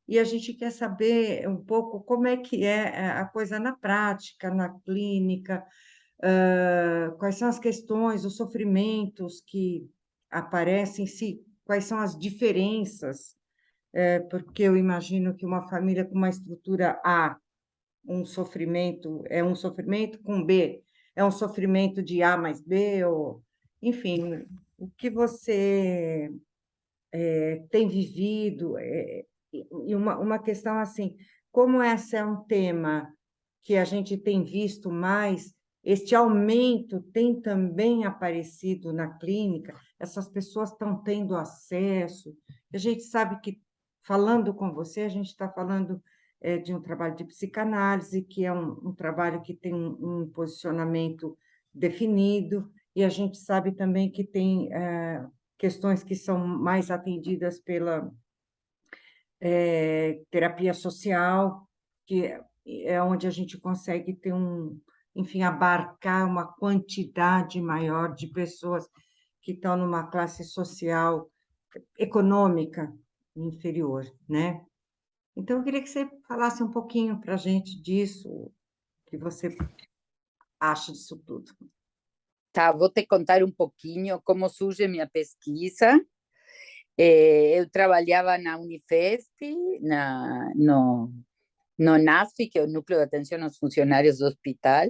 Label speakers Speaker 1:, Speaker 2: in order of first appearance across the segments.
Speaker 1: e a gente quer saber um pouco como é que é a coisa na prática, na clínica, quais são as questões, os sofrimentos que aparecem, se, quais são as diferenças, porque eu imagino que uma família com uma estrutura A, um sofrimento é um sofrimento, com B é um sofrimento de A mais B, ou, enfim, o que você tem vivido, e uma questão assim, como esse é um tema que a gente tem visto mais, este aumento tem também aparecido na clínica, essas pessoas estão tendo acesso, a gente sabe que, falando com você, a gente está falando de um trabalho de psicanálise, que é um trabalho que tem um posicionamento definido, e a gente sabe também que tem questões que são mais atendidas pela terapia social, que é onde a gente consegue ter enfim, abarcar uma quantidade maior de pessoas que estão numa classe social econômica inferior, né? Então, eu queria que você falasse um pouquinho para a gente disso, o que você acha disso tudo.
Speaker 2: Tá, vou te contar um pouquinho como surge minha pesquisa. Eu trabalhava na Unifesp, no NASF, que é o Núcleo de Atenção aos Funcionários do Hospital,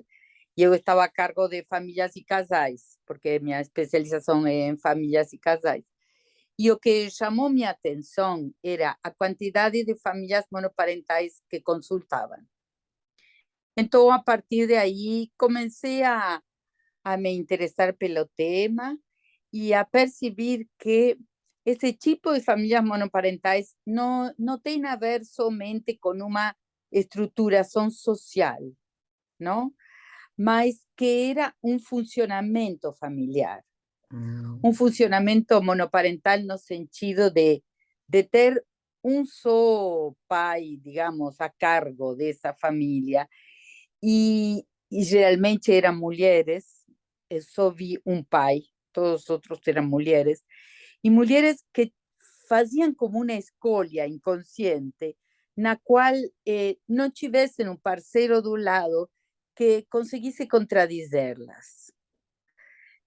Speaker 2: e eu estava a cargo de famílias e casais, porque minha especialização é em famílias e casais. E o que chamou minha atenção era a quantidade de famílias monoparentais que consultavam. Então, a partir de aí, comecei a me interessar pelo tema e a perceber que esse tipo de famílias monoparentais não tem a ver somente com uma estruturação social, não? Mas que era um funcionamento familiar. Um funcionamento monoparental no sentido de ter um só pai, digamos, a cargo dessa família, e geralmente eram mulheres. Eu só vi um pai, todos os outros eram mulheres, e mulheres que faziam como uma escolha inconsciente, na qual não tivessem um parceiro do lado que conseguisse contradizê-las.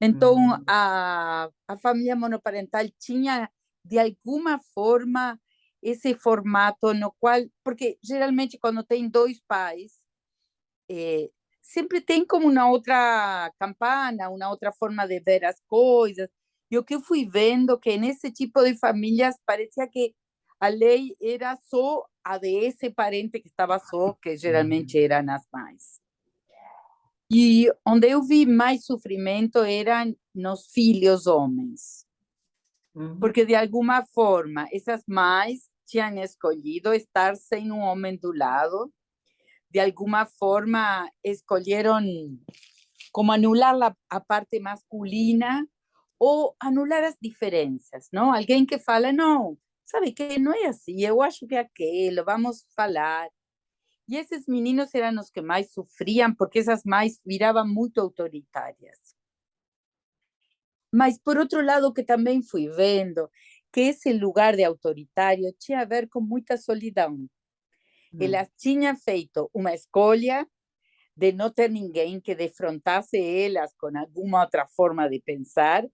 Speaker 2: Então, a família monoparental tinha, de alguma forma, esse formato no qual, porque geralmente quando tem dois pais, sempre tem como uma outra campana, uma outra forma de ver as coisas. E o que eu fui vendo que nesse tipo de famílias parecia que a lei era só a desse parente que estava só, que geralmente eram as mães. E onde eu vi mais sofrimento eram nos filhos homens. Porque, de alguma forma, essas mães tinham escolhido estar sem um homem do lado. De alguma forma, escolheram como anular a parte masculina ou anular as diferenças, não? Alguém que fala, não, sabe que não é assim, eu acho que é aquilo, vamos falar. E esses meninos eram os que mais sofriam, porque essas mães viravam muito autoritárias. Mas, por outro lado, que também fui vendo, que esse lugar de autoritário tinha a ver com muita solidão. Elas tinham feito uma escolha de não ter ninguém que defrontasse elas com alguma outra forma de pensar,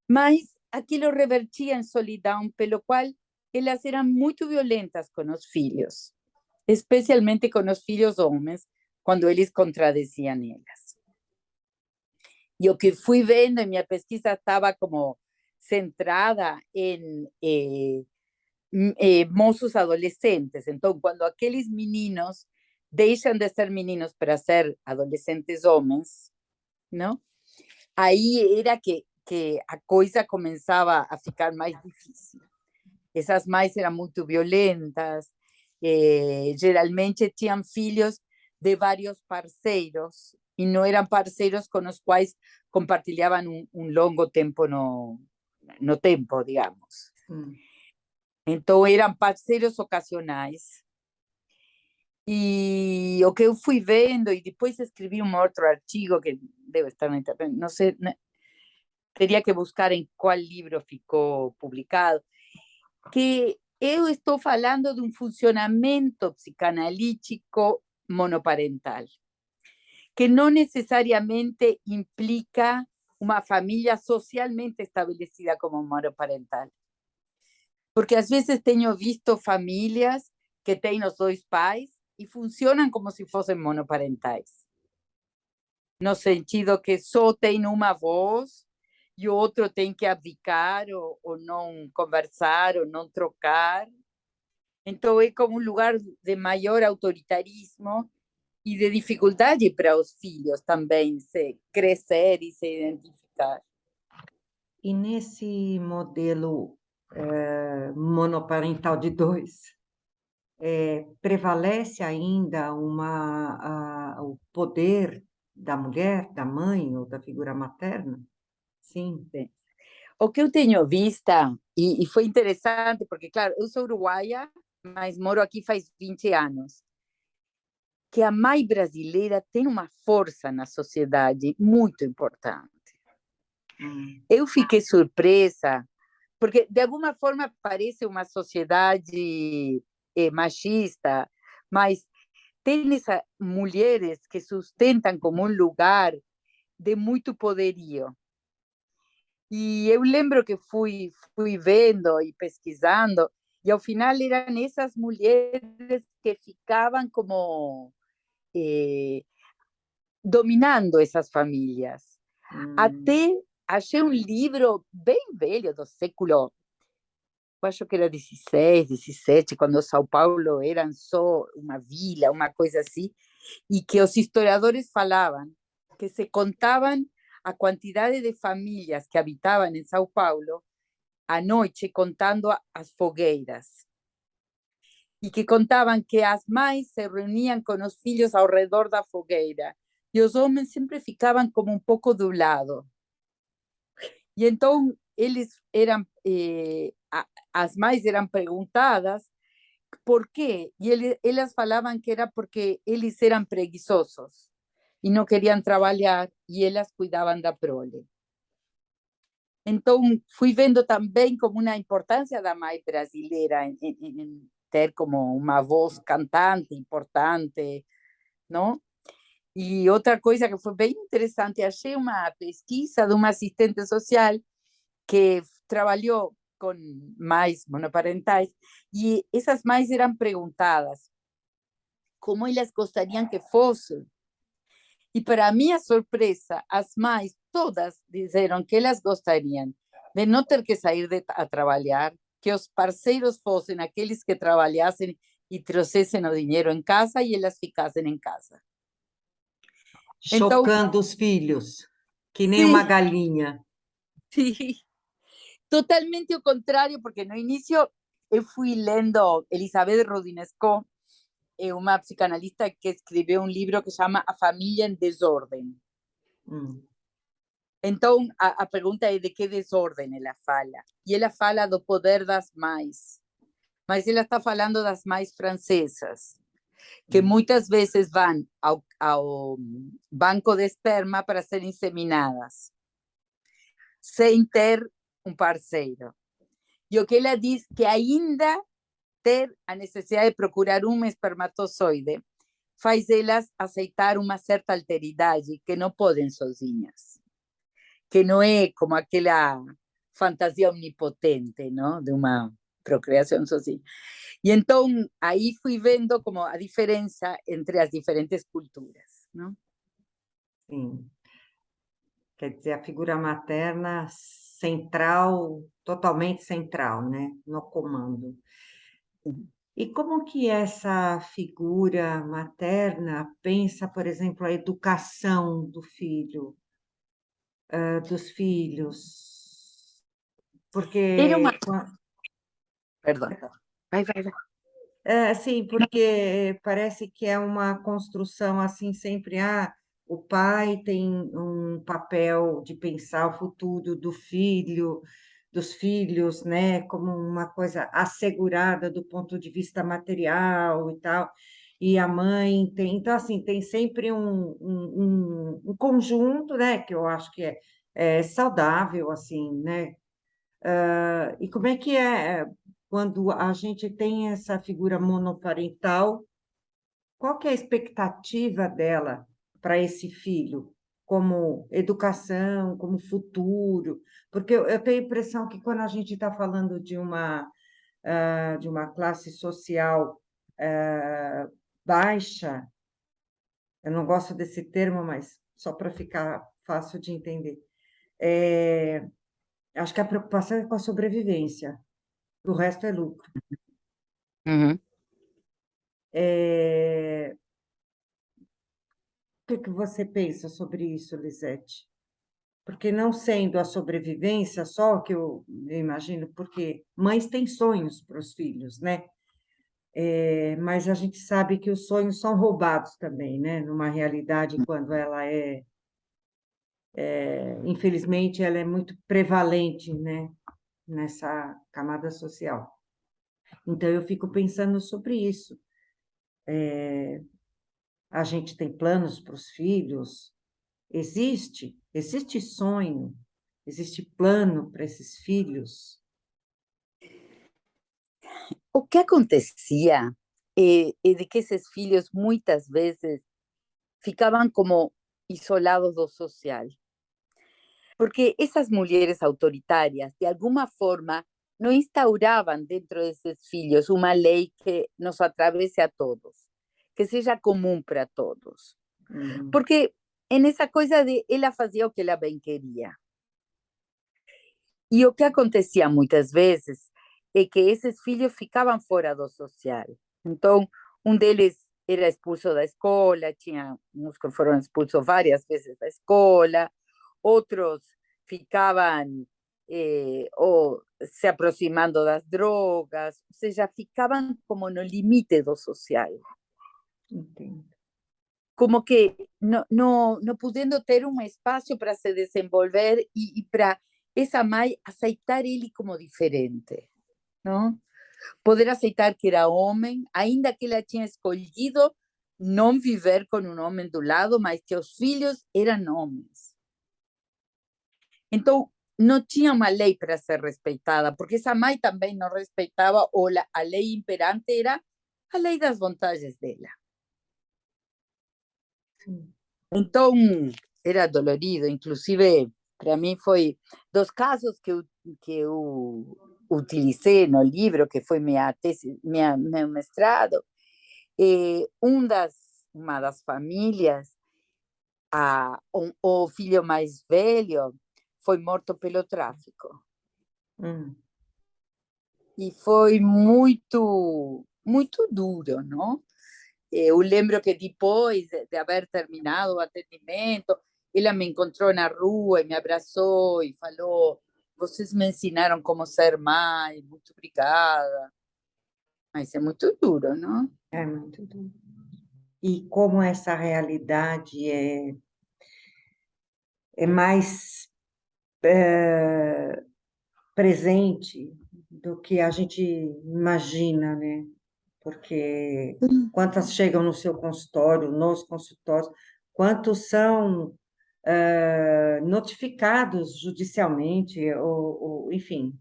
Speaker 2: mas aquilo revertia em solidão, pelo qual elas eram muito violentas com os filhos, especialmente com os filhos homens, quando eles contradiziam elas. E o que fui vendo em minha pesquisa estava como centrada em moços adolescentes. Então, quando aqueles meninos deixam de ser meninos para ser adolescentes homens, não? Aí era que a coisa começava a ficar mais difícil. Essas mães eram muito violentas, geralmente tinham filhos de vários parceiros, e não eram parceiros com os quais compartilhavam um longo tempo no tempo, digamos. Então, eram parceiros ocasionais. E o que eu fui vendo, e depois escrevi um outro artigo que deve estar na internet, não sei, teria que buscar em qual livro ficou publicado, que eu estou falando de um funcionamento psicanalítico monoparental, que não necessariamente implica uma família socialmente estabelecida como monoparental. Porque às vezes tenho visto famílias que têm os dois pais e funcionam como se fossem monoparentais. No sentido que só tem uma voz e o outro tem que abdicar ou não conversar ou não trocar. Então é como um lugar de maior autoritarismo e de dificuldade para os filhos também se crescer e se identificar.
Speaker 1: E nesse modelo monoparental de dois, prevalece ainda o poder da mulher, da mãe ou da figura materna? Sim.
Speaker 2: Sim. O que eu tenho vista, e foi interessante, porque, claro, eu sou uruguaia, mas moro aqui faz 20 anos, que a mãe brasileira tem uma força na sociedade muito importante. Eu fiquei surpresa, porque de alguma forma parece uma sociedade machista, mas tem essas mulheres que sustentam como um lugar de muito poderio. E eu lembro que fui vendo e pesquisando, e ao final eram essas mulheres que ficavam como dominando essas famílias. Até achei um livro bem velho, do século, acho que era 16, 17, quando São Paulo era só uma vila, uma coisa assim, e que os historiadores falavam que se contavam a quantidade de famílias que habitavam em São Paulo à noite contando as fogueiras. E que contavam que as mães se reuniam com os filhos ao redor da fogueira e os homens sempre ficavam como um pouco do lado. E então eles eram, as mães eram perguntadas por quê, e elas falavam que era porque eles eram preguiçosos e não queriam trabalhar e elas cuidavam da prole. Então, fui vendo também como uma importância da mãe brasileira em ter como uma voz cantante importante, não? E outra coisa que foi bem interessante, achei uma pesquisa de uma assistente social que trabalhou com mães monoparentais e essas mães eram perguntadas como elas gostariam que fosse. E para minha surpresa, as mães todas disseram que elas gostariam de não ter que sair a trabalhar, que os parceiros fossem aqueles que trabalhassem e trouxessem o dinheiro em casa e elas ficassem em casa. Então,
Speaker 1: Chocando os filhos, que nem uma
Speaker 2: sim,
Speaker 1: galinha.
Speaker 2: sim, totalmente o contrário, porque no início eu fui lendo Elizabeth Rodinesco, uma psicanalista que escreveu um livro que chama A Família em Desordem. Então, a pergunta é de que desordem ela fala. E ela fala do poder das mães. Mas ela está falando das mães francesas, que muitas vezes vão ao banco de esperma para serem inseminadas, sem ter um parceiro. E o que ela diz que ainda ter a necessidade de procurar um espermatozoide faz elas aceitar uma certa alteridade que não podem sozinhas, que não é como aquela fantasia omnipotente, ¿no? De uma procriação sozinha. E então aí fui vendo como a diferença entre as diferentes culturas, não?
Speaker 1: Sim. Quer dizer, a figura materna central, totalmente central, né, no comando. E como que essa figura materna pensa, por exemplo, a educação do filho, dos filhos?
Speaker 2: Era uma...
Speaker 1: Porque,
Speaker 2: Perdão. Vai.
Speaker 1: sim, porque parece que é uma construção assim sempre, o pai tem um papel de pensar o futuro do filho, dos filhos, né, como uma coisa assegurada do ponto de vista material e tal, e a mãe tem, então assim, tem sempre um conjunto, né, que eu acho que é saudável, assim, né, e como é que é? quando a gente tem essa figura monoparental, qual que é a expectativa dela para esse filho, como educação, como futuro? Porque eu tenho a impressão que quando a gente está falando de uma classe social baixa, eu não gosto desse termo, mas só para ficar fácil de entender. Acho que a preocupação é com a sobrevivência, o resto é lucro.
Speaker 2: Ujú.
Speaker 1: O que você pensa sobre isso, Lisete? Porque não sendo a sobrevivência só, que eu imagino, porque mães têm sonhos para os filhos, né? Mas a gente sabe que os sonhos são roubados também, né? Numa realidade, quando ela infelizmente, ela é muito prevalente, né? Nessa camada social. Então, eu fico pensando sobre isso. A gente tem planos para os filhos? Existe sonho? Existe plano para esses filhos?
Speaker 2: O que acontecia é de que esses filhos muitas vezes ficavam como isolados do social, porque essas mulheres autoritarias, de alguma forma, não instauravam dentro desses filhos uma lei que nos atravesse a todos, que seja comum para todos.
Speaker 1: Uhum.
Speaker 2: Porque nessa coisa de ela fazia o que ela bem queria. E o que acontecia muitas vezes é que esses filhos ficavam fora do social. Então, um deles era expulso da escola, tinha uns que foram expulsos várias vezes da escola, outros ficavam ou se aproximando das drogas, ou seja, ficavam como no limite do social.
Speaker 1: Entendo.
Speaker 2: Como que não podendo ter um espaço para se desenvolver e para essa mãe aceitar ele como diferente, não? Poder aceitar que era homem, ainda que ela tinha escolhido não viver com um homem do lado, mas que os filhos eram homens. Então, não tinha uma lei para ser respeitada, porque essa mãe também não respeitava, ou a lei imperante era a lei das vantagens dela.
Speaker 1: Sim.
Speaker 2: Então, era dolorido, inclusive, para mim foi dos casos que eu utilizei no livro, que foi minha tese, meu mestrado, uma das famílias, o filho mais velho, foi morto pelo tráfico.
Speaker 1: Hum.
Speaker 2: E foi muito, muito duro, não? Eu lembro que depois de haver terminado o atendimento, ela me encontrou na rua e me abraçou e falou: Vocês me ensinaram como ser mãe, muito obrigada. Mas é muito duro, não?
Speaker 1: É muito duro. E como essa realidade é mais presente do que a gente imagina, né? Porque quantas chegam no seu consultório, nos consultórios, quantos são notificados judicialmente, enfim,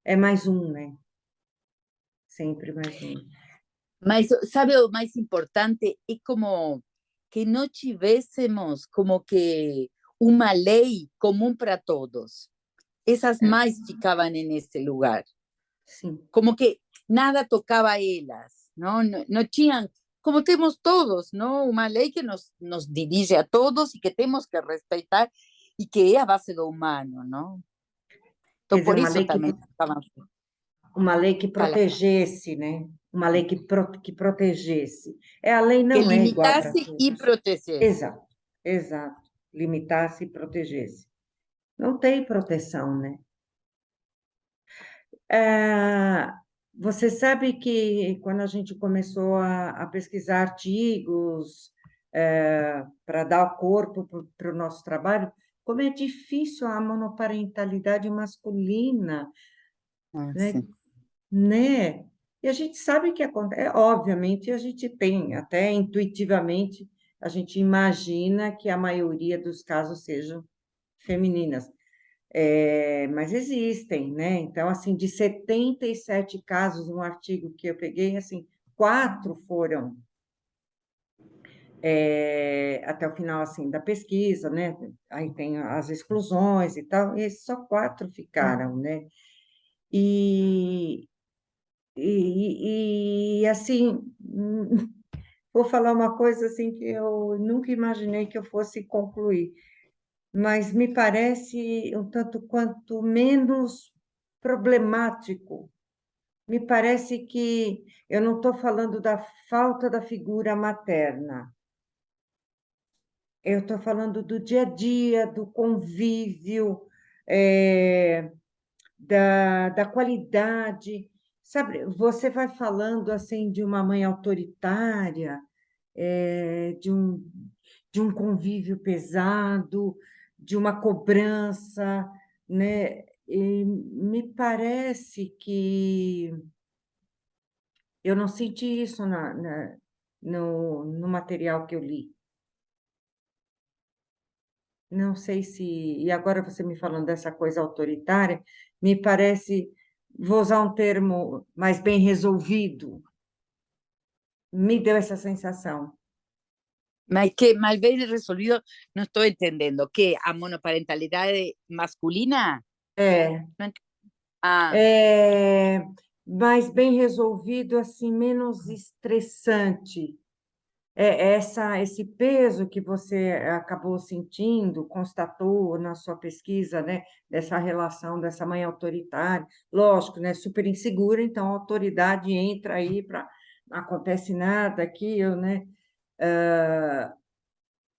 Speaker 1: é mais um, né? Sempre mais um.
Speaker 2: Mas, sabe, o mais importante é como que não tivéssemos como que uma lei comum para todos. Essas
Speaker 1: É,
Speaker 2: mães ficavam nesse lugar.
Speaker 1: sim.
Speaker 2: Como que nada tocaba a ellas, ¿no? No tinham, como temos todos, ¿no? Uma lei que nos dirige a todos e que temos que respeitar e que é a base do humano, não?
Speaker 1: Quer
Speaker 2: Então,
Speaker 1: dizer,
Speaker 2: por isso também ficavam
Speaker 1: uma lei que
Speaker 2: calados.
Speaker 1: protegesse, né? Uma lei que protegesse. A lei
Speaker 2: Que
Speaker 1: não é igual para
Speaker 2: limitasse e
Speaker 1: todos.
Speaker 2: protegesse.
Speaker 1: Exato, exato. Limitasse e protegesse. Não tem proteção, né? Você sabe que quando a gente começou a pesquisar artigos para dar corpo para o nosso trabalho, como é difícil a monoparentalidade masculina,
Speaker 2: Ah,
Speaker 1: né?
Speaker 2: sim.
Speaker 1: Né? E a gente sabe que acontece, obviamente, a gente tem, até intuitivamente, a gente imagina que a maioria dos casos sejam femininas, Mas existem, né? Então, assim, de 77 casos, um artigo que eu peguei, assim, 4 foram até o final, assim, da pesquisa, né? Aí tem as exclusões e tal, e só 4 ficaram, né? E, assim, vou falar uma coisa assim que eu nunca imaginei que eu fosse concluir, mas me parece um tanto quanto menos problemático. Me parece que eu não estou falando da falta da figura materna, eu estou falando do dia a dia, do convívio, eh, da qualidade. Sabe, você vai falando assim de uma mãe autoritária, de um convívio pesado, de uma cobrança, né? E me parece que eu não senti isso no material que eu li. Não sei se. E agora você me falando dessa coisa autoritária, me parece, vou usar um termo mais bem resolvido, me deu essa sensação.
Speaker 2: Ma es que mal bien resolvido, no estoy entendiendo. ¿Qué? ¿A monoparentalidad masculina?
Speaker 1: É,
Speaker 2: No ent- Ah,
Speaker 1: é, mais bem resolvido, assim, menos estressante. Esse peso que você acabou sentindo, constatou na sua pesquisa, né, dessa relação dessa mãe autoritária, lógico, né, super insegura, então a autoridade entra aí para não acontece nada aqui, né?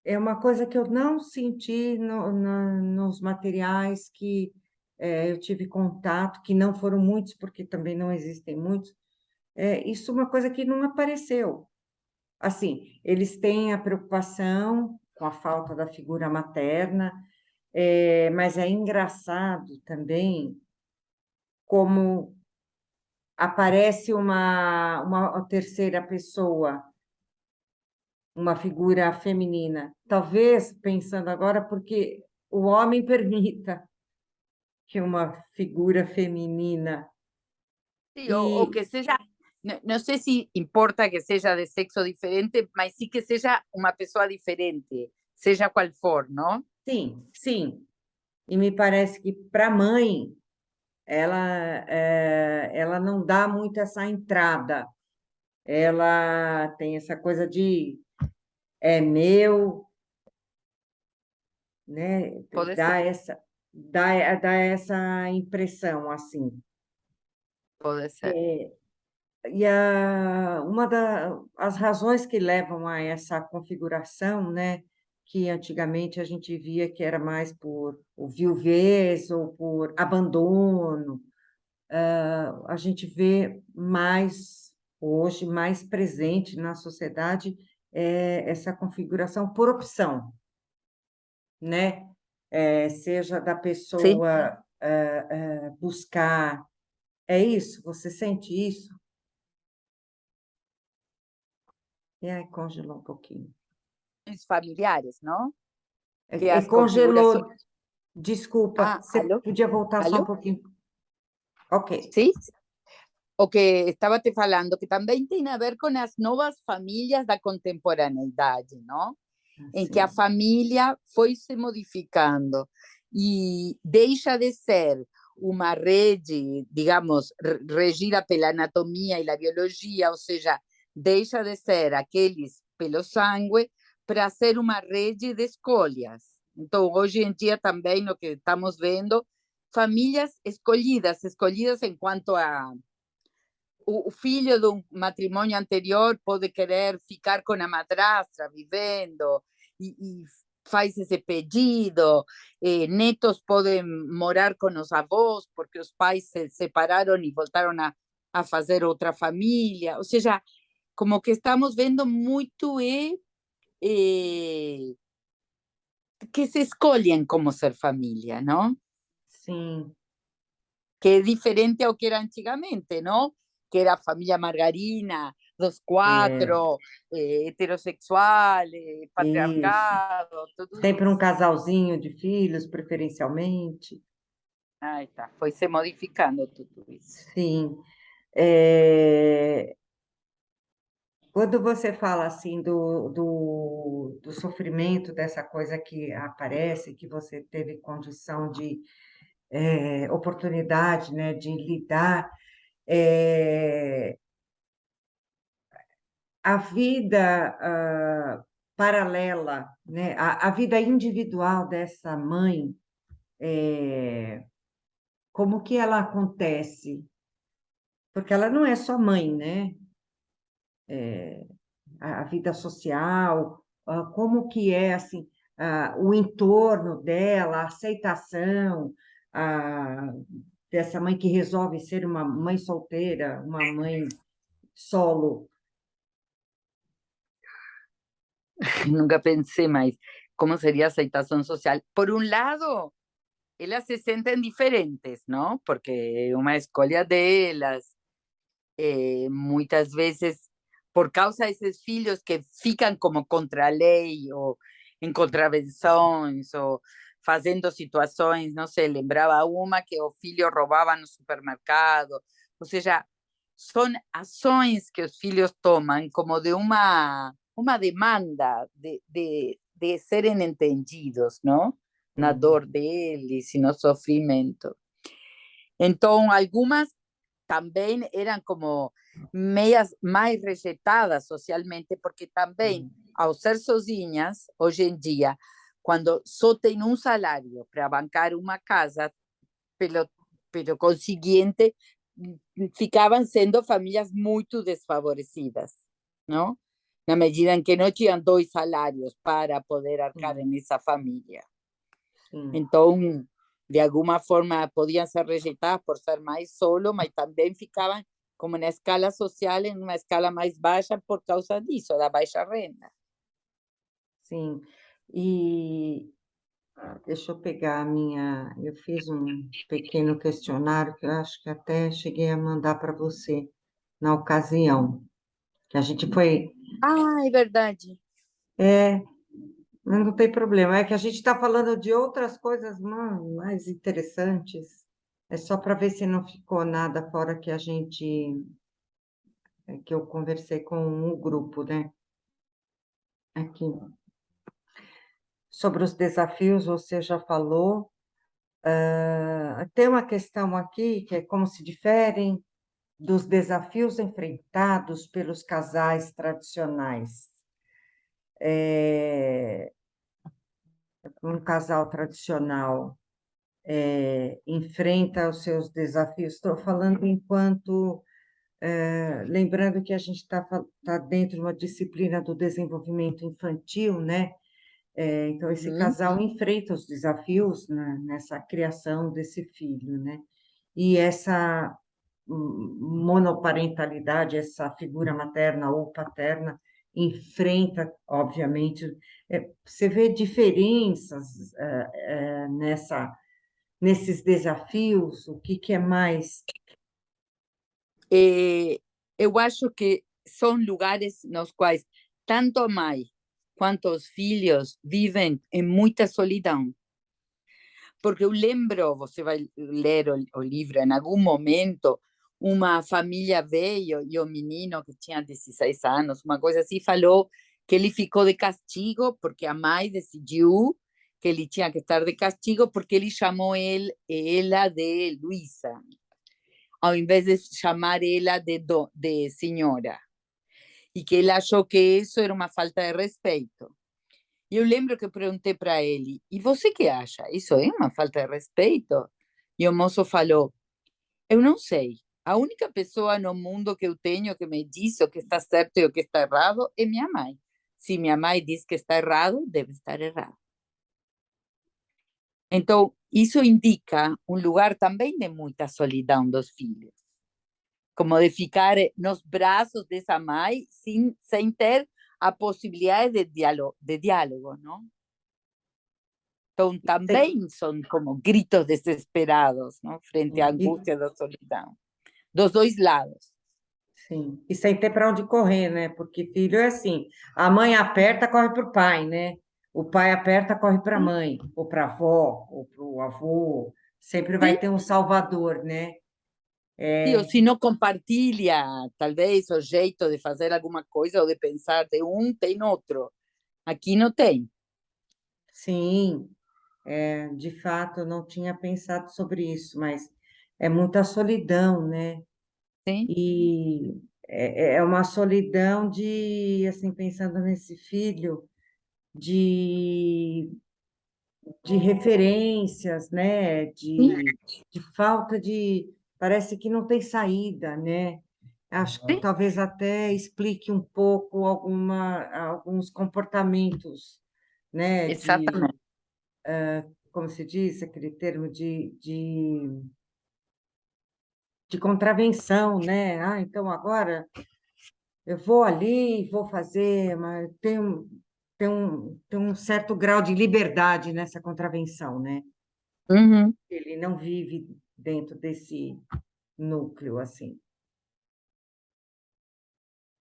Speaker 1: É uma coisa que eu não senti nos materiais que eu tive contato, que não foram muitos, porque também não existem muitos. Isso é uma coisa que não apareceu. Assim, eles têm a preocupação com a falta da figura materna, mas é engraçado também como aparece uma terceira pessoa, uma figura feminina. Talvez, pensando agora, porque o homem permita que uma figura feminina.
Speaker 2: sí, o
Speaker 1: E,
Speaker 2: que sea, no sé si importa que sea de sexo diferente, pero sí que sea una persona diferente, sea cual for, ¿no?
Speaker 1: sim, sim, e me parece que para a mãe, ela não dá muito essa entrada. Ela tem essa coisa de é meu, né?
Speaker 2: Puede ser,
Speaker 1: Dá essa impressão assim.
Speaker 2: puede ser.
Speaker 1: É, uma das razões que levam a essa configuração, né, que antigamente a gente via que era mais por o viuvez ou por abandono, a gente vê mais hoje, mais presente na sociedade, essa configuração por opção, né? Seja da
Speaker 2: Sí,
Speaker 1: pessoa buscar. É isso? Você sente isso? E aí, congelou um pouquinho.
Speaker 2: mis familiares, ¿no? Que as configurações.
Speaker 1: Congelou, desculpa,
Speaker 2: Ah,
Speaker 1: você
Speaker 2: aló,
Speaker 1: podia voltar só um
Speaker 2: aló,
Speaker 1: pouquinho? Ok,
Speaker 2: sí. O que estaba te falando, que también tiene a ver con las nuevas familias da contemporaneidade, ¿no? Em que a
Speaker 1: assim,
Speaker 2: família foi se modificando e deixa de ser uma rede, digamos, regida pela anatomia e a biologia, ou seja, deixa de ser aqueles pelo sangue para ser uma rede de escolhas. Então, hoje em dia também o que estamos vendo, famílias escolhidas, escolhidas em quanto a o filho de um matrimônio anterior pode querer ficar com a madrastra vivendo e faz esse pedido, netos podem morar com os avós porque os pais se separaram e voltaram a fazer outra família, ou seja, como que estamos vendo muito que se escolhem como ser família, não?
Speaker 1: sim,
Speaker 2: Que é diferente ao que era antigamente, não? Que era a família margarina, dos
Speaker 1: é,
Speaker 2: quatro, heterossexual,
Speaker 1: isso.
Speaker 2: patriarcado, tudo
Speaker 1: Sempre um
Speaker 2: isso.
Speaker 1: casalzinho de filhos, preferencialmente.
Speaker 2: Aí tá, foi se modificando tudo isso.
Speaker 1: Sim. É, quando você fala assim do sofrimento, dessa coisa que aparece, que você teve condição de oportunidade, né, de lidar, é, a vida paralela, né, a vida individual dessa mãe, como que ela acontece? Porque ela não é só mãe, né? A vida social, como que é assim, o entorno dela, a aceitação dessa mãe que resolve ser uma mãe solteira, uma mãe solo.
Speaker 2: Nunca pensé más cómo sería aceptación social. Por un lado, ellas se sienten diferentes, ¿no? Porque una escolha delas, muchas veces, por causa de esos filhos que fican como contra a lei, ou em contravenções, ou fazendo situações, não sei, lembrava uma que o filho roubava no supermercado, ou seja, são ações que os filhos tomam como de uma demanda de serem entendidos, não? Na
Speaker 1: Sim,
Speaker 2: dor deles e no sofrimento. Então, algumas también eran como medias más receitadas socialmente, porque también,
Speaker 1: sim,
Speaker 2: ao ser sozinhas, hoje em dia, quando só tem um salário para bancar uma casa, pelo consiguiente, ficavam sendo famílias muito desfavorecidas, não? Na medida em que não tinham dois salários para poder arcar
Speaker 1: sim,
Speaker 2: nessa família.
Speaker 1: sim.
Speaker 2: Então, de alguma forma, podiam ser rejeitadas por ser mais solo, mas também ficavam como na escala social, em uma escala mais baixa por causa disso, da baixa renda.
Speaker 1: Sim. E deixa eu pegar a minha. Eu fiz um pequeno questionário que eu acho que até cheguei a mandar para você na ocasião, que a gente foi.
Speaker 2: Ah, é verdade.
Speaker 1: É, mas não tem problema, é que a gente está falando de outras coisas mais interessantes. É só para ver se não ficou nada fora que a gente. Que eu conversei com o grupo, né? Aqui. Sobre os desafios, você já falou. Tem uma questão aqui que é como se diferem dos desafios enfrentados pelos casais tradicionais. Um casal tradicional enfrenta os seus desafios. Estou falando enquanto, lembrando que a gente tá dentro de uma disciplina do desenvolvimento infantil, né? Então, esse
Speaker 2: Uhum.
Speaker 1: casal enfrenta os desafios, né, nessa criação desse filho, né? E essa monoparentalidade, essa figura materna ou paterna, enfrenta, obviamente, você vê diferenças nesses desafios, o que que é mais.
Speaker 2: Eu acho que são lugares nos quais tanto a mãe quanto os filhos vivem em muita solidão. Porque eu lembro, você vai ler o livro, em algum momento, uma família veio e o menino que tinha 16 anos, uma coisa assim, falou que ele ficou de castigo porque a mãe decidiu que ele tinha que estar de castigo porque ele chamou ela de Luísa, ao invés de chamar ela de senhora, e que ele achou que isso era uma falta de respeito. E eu lembro que eu perguntei para ele: e você que acha? Isso é uma falta de respeito? E o moço falou: eu não sei. A única pessoa no mundo que eu tenho que me diz o que está certo e o que está errado é minha mãe. Se minha mãe diz que está errado, deve estar errado. Então, isso indica um lugar também de muita solidão dos filhos, como de ficar nos braços dessa mãe sem ter a possibilidade de diálogo, não? Então, também são como gritos desesperados, não? Frente à
Speaker 1: E,
Speaker 2: angústia da solidão, dos dois lados.
Speaker 1: sim, e sem ter para onde correr, né? Porque filho é assim, a mãe aperta, corre para o pai, né? O pai aperta, corre para a mãe, ou para a avó, ou para o avô. Sempre vai
Speaker 2: Sim,
Speaker 1: ter um salvador, né?
Speaker 2: sim, ou se não compartilha, talvez, o jeito de fazer alguma coisa ou de pensar de um, tem outro. Aqui não tem.
Speaker 1: Sim, de fato, eu não tinha pensado sobre isso, mas é muita solidão, né?
Speaker 2: Sim,
Speaker 1: E é uma solidão de, assim, pensando nesse filho, de, de referências, né?
Speaker 2: sim,
Speaker 1: De falta de. Parece que não tem saída, né? Acho que
Speaker 2: sim,
Speaker 1: talvez até explique um pouco alguns comportamentos, né?
Speaker 2: exatamente.
Speaker 1: Como se diz, aquele termo de contravenção, né? Ah, então agora eu vou ali, vou fazer, mas tem um certo grau de liberdade nessa contravenção, né?
Speaker 2: Uhum.
Speaker 1: Ele não vive dentro desse núcleo, assim.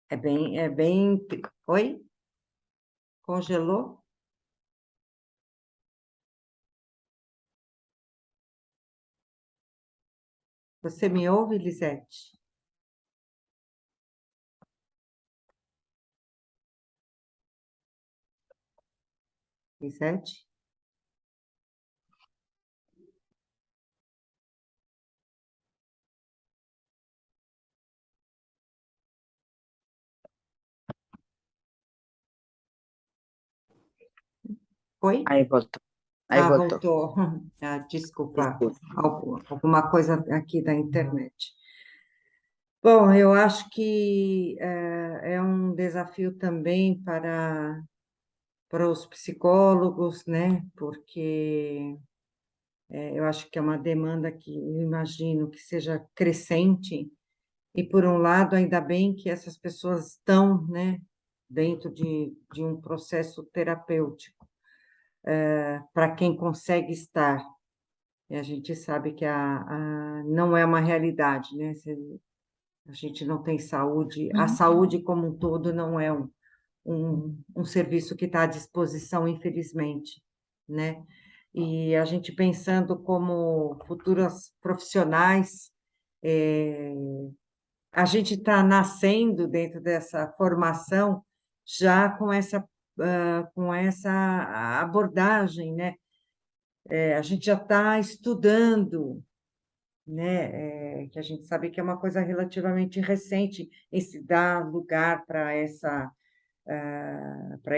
Speaker 1: É bem... Oi? Congelou? Você me ouve, Lisete? Lisete? Oi?
Speaker 2: Aí voltou. Aí
Speaker 1: Ah,
Speaker 2: voltou.
Speaker 1: voltou. Ah, desculpa,
Speaker 2: Desculpa.
Speaker 1: alguma coisa aqui da internet. Bom, eu acho que é um desafio também para os psicólogos, né? Porque eu acho que é uma demanda que eu imagino que seja crescente, e por um lado, ainda bem que essas pessoas estão, né, dentro de um processo terapêutico, para quem consegue estar. E a gente sabe que não é uma realidade, né? Se a gente não tem saúde, a
Speaker 2: Uhum.
Speaker 1: saúde como um todo não é um serviço que está à disposição, infelizmente, né? E a gente pensando como futuras profissionais, é, a gente está nascendo dentro dessa formação já com essa abordagem, né? A gente já está estudando, né? Que a gente sabe que é uma coisa relativamente recente, esse dar lugar para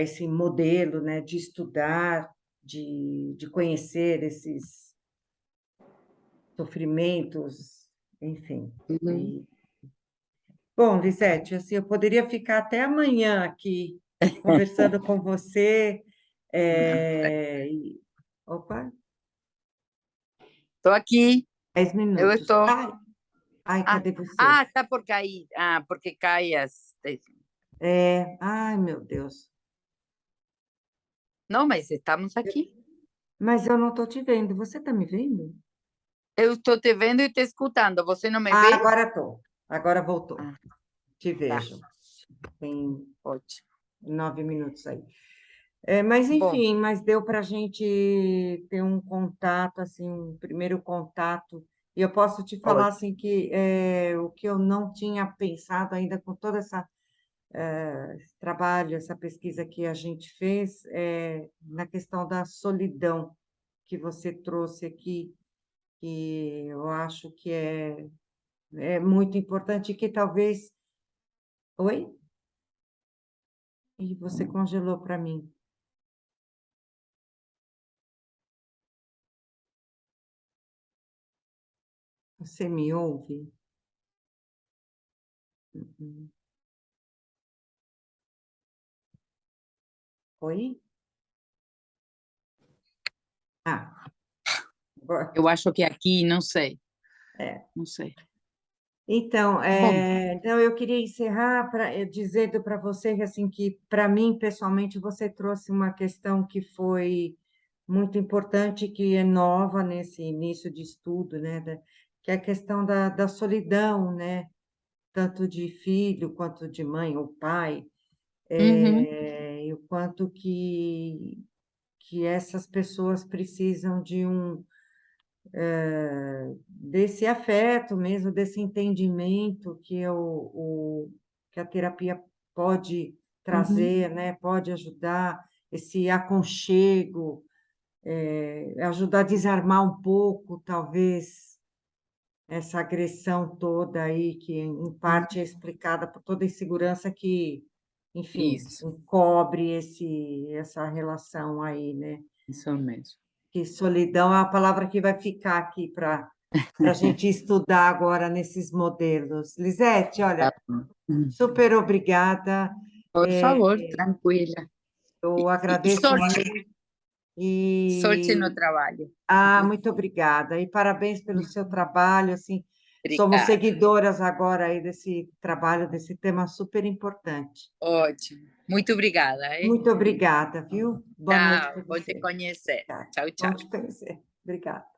Speaker 1: esse modelo, né, de estudar, de conhecer esses sofrimentos, enfim.
Speaker 2: Uhum.
Speaker 1: E, bom, Lisete, assim, eu poderia ficar até amanhã aqui conversando com você. Opa,
Speaker 2: Estou aqui,
Speaker 1: 10
Speaker 2: eu
Speaker 1: minutos.
Speaker 2: estou.
Speaker 1: Ai,
Speaker 2: Ah,
Speaker 1: cadê você?
Speaker 2: ah, está por cair. Ah, porque cai as.
Speaker 1: Ai, meu Deus.
Speaker 2: Não, mas estamos aqui.
Speaker 1: Mas eu não estou te vendo. Você está me vendo?
Speaker 2: Eu estou te vendo e te escutando. Você não me
Speaker 1: Ah,
Speaker 2: vê?
Speaker 1: agora estou. Agora voltou.
Speaker 2: Ah,
Speaker 1: Te
Speaker 2: tá.
Speaker 1: vejo. Tem
Speaker 2: Ótimo.
Speaker 1: 9 minutos aí. Mas
Speaker 2: Bom,
Speaker 1: enfim, mas deu para a gente ter um contato, assim, um primeiro contato. E eu posso te falar
Speaker 2: ótimo.
Speaker 1: assim que o que eu não tinha pensado ainda com todo esse trabalho, essa pesquisa que a gente fez, na questão da solidão que você trouxe aqui, que eu acho que é muito importante e que talvez. Oi? E você congelou para mim. Você me ouve? Uhum. Oi? Ah, agora.
Speaker 2: Eu acho que aqui, não sei.
Speaker 1: É.
Speaker 2: Não sei.
Speaker 1: Então,
Speaker 2: Bom,
Speaker 1: então eu queria encerrar dizendo para você que, assim, que para mim, pessoalmente, você trouxe uma questão que foi muito importante, que é nova nesse início de estudo, né? Que é a questão da solidão, né? Tanto de filho quanto de mãe ou pai,
Speaker 2: uhum,
Speaker 1: e o quanto que essas pessoas precisam desse afeto mesmo, desse entendimento que a terapia pode trazer, né? Pode ajudar, esse aconchego, ajudar a desarmar um pouco, talvez, essa agressão toda aí, que em parte é explicada por toda a insegurança que, enfim,
Speaker 2: Isso,
Speaker 1: encobre essa relação aí, né?
Speaker 2: isso mesmo.
Speaker 1: Que solidão é a palavra que vai ficar aqui para a gente estudar agora nesses modelos. Lisete,
Speaker 2: Tá
Speaker 1: olha,
Speaker 2: bom.
Speaker 1: super obrigada.
Speaker 2: Por favor, tranquila.
Speaker 1: Eu
Speaker 2: E
Speaker 1: agradeço
Speaker 2: sorte,
Speaker 1: muito
Speaker 2: sorte no
Speaker 1: e
Speaker 2: trabalho.
Speaker 1: muito obrigada. E parabéns pelo seu trabalho, assim, somos
Speaker 2: Obrigada.
Speaker 1: seguidoras agora aí desse trabalho, desse tema super importante.
Speaker 2: Ótimo. Muito obrigada, hein?
Speaker 1: Muito obrigada, viu? Boa noite para
Speaker 2: Tchau, bom te
Speaker 1: você.
Speaker 2: conhecer.
Speaker 1: Tá,
Speaker 2: Tchau,
Speaker 1: bom
Speaker 2: tchau.
Speaker 1: te conhecer. Obrigada.